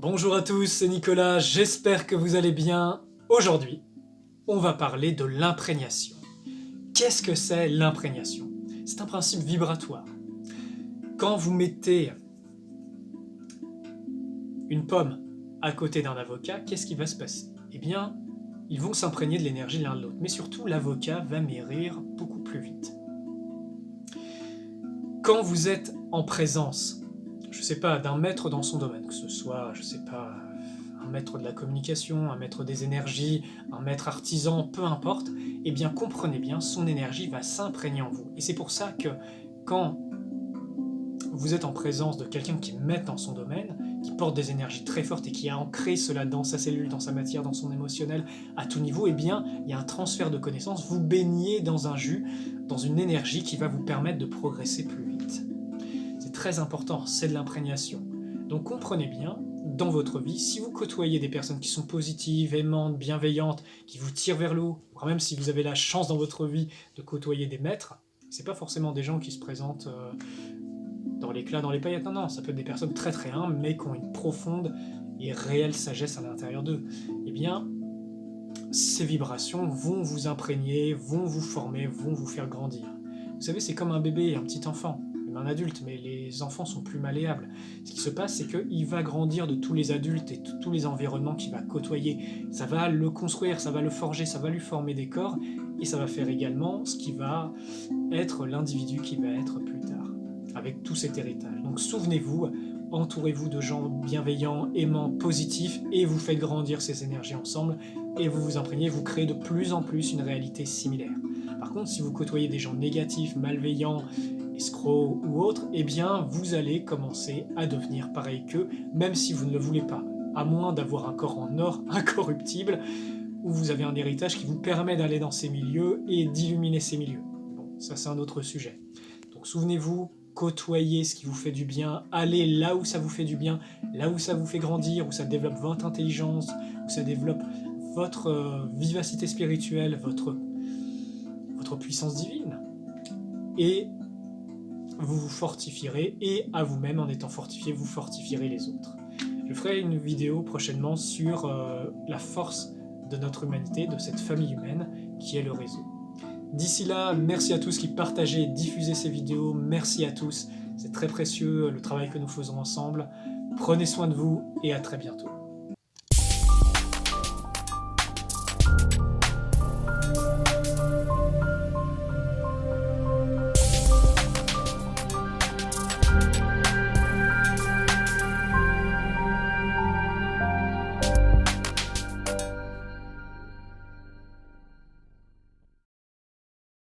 Bonjour à tous, c'est Nicolas, j'espère que vous allez bien. Aujourd'hui, on va parler de l'imprégnation. Qu'est-ce que c'est l'imprégnation? C'est un principe vibratoire. Quand vous mettez une pomme à côté d'un avocat, qu'est-ce qui va se passer? Eh bien, ils vont s'imprégner de l'énergie l'un de l'autre, mais surtout l'avocat va mûrir beaucoup plus vite. Quand vous êtes en présence, je ne sais pas, d'un maître dans son domaine, que ce soit, je ne sais pas, un maître de la communication, un maître des énergies, un maître artisan, peu importe, eh bien comprenez bien, son énergie va s'imprégner en vous. Et c'est pour ça que quand vous êtes en présence de quelqu'un qui est maître dans son domaine, qui porte des énergies très fortes et qui a ancré cela dans sa cellule, dans sa matière, dans son émotionnel, à tout niveau, eh bien il y a un transfert de connaissances, vous baignez dans un jus, dans une énergie qui va vous permettre de progresser plus vite. C'est très important, c'est de l'imprégnation. Donc comprenez bien, dans votre vie, si vous côtoyez des personnes qui sont positives, aimantes, bienveillantes, qui vous tirent vers le haut, ou même si vous avez la chance dans votre vie de côtoyer des maîtres, c'est pas forcément des gens qui se présentent dans l'éclat, dans les paillettes, non, ça peut être des personnes très très humbles, mais qui ont une profonde et réelle sagesse à l'intérieur d'eux. Eh bien, ces vibrations vont vous imprégner, vont vous former, vont vous faire grandir. Vous savez, c'est comme un bébé, un petit enfant, même un adulte, mais les enfants sont plus malléables. Ce qui se passe, c'est qu'il va grandir de tous les adultes et tous les environnements qu'il va côtoyer. Ça va le construire, ça va le forger, ça va lui former des corps, et ça va faire également ce qui va être l'individu qui va être plus tard, avec tout cet héritage. Donc souvenez-vous, entourez-vous de gens bienveillants, aimants, positifs, et vous faites grandir ces énergies ensemble, et vous vous imprégnez, vous créez de plus en plus une réalité similaire. Par contre, si vous côtoyez des gens négatifs, malveillants, escrocs ou autres, eh bien, vous allez commencer à devenir pareil qu'eux, même si vous ne le voulez pas, à moins d'avoir un corps en or incorruptible, où vous avez un héritage qui vous permet d'aller dans ces milieux et d'illuminer ces milieux. Bon, ça c'est un autre sujet. Donc souvenez-vous, côtoyez ce qui vous fait du bien, allez là où ça vous fait du bien, là où ça vous fait grandir, où ça développe votre intelligence, où ça développe votre vivacité spirituelle, votre puissance divine. Et vous vous fortifierez, et à vous-même, en étant fortifié, vous fortifierez les autres. Je ferai une vidéo prochainement sur la force de notre humanité, de cette famille humaine qui est le réseau. D'ici là, merci à tous qui partagez et diffusez ces vidéos, merci à tous, c'est très précieux le travail que nous faisons ensemble. Prenez soin de vous et à très bientôt.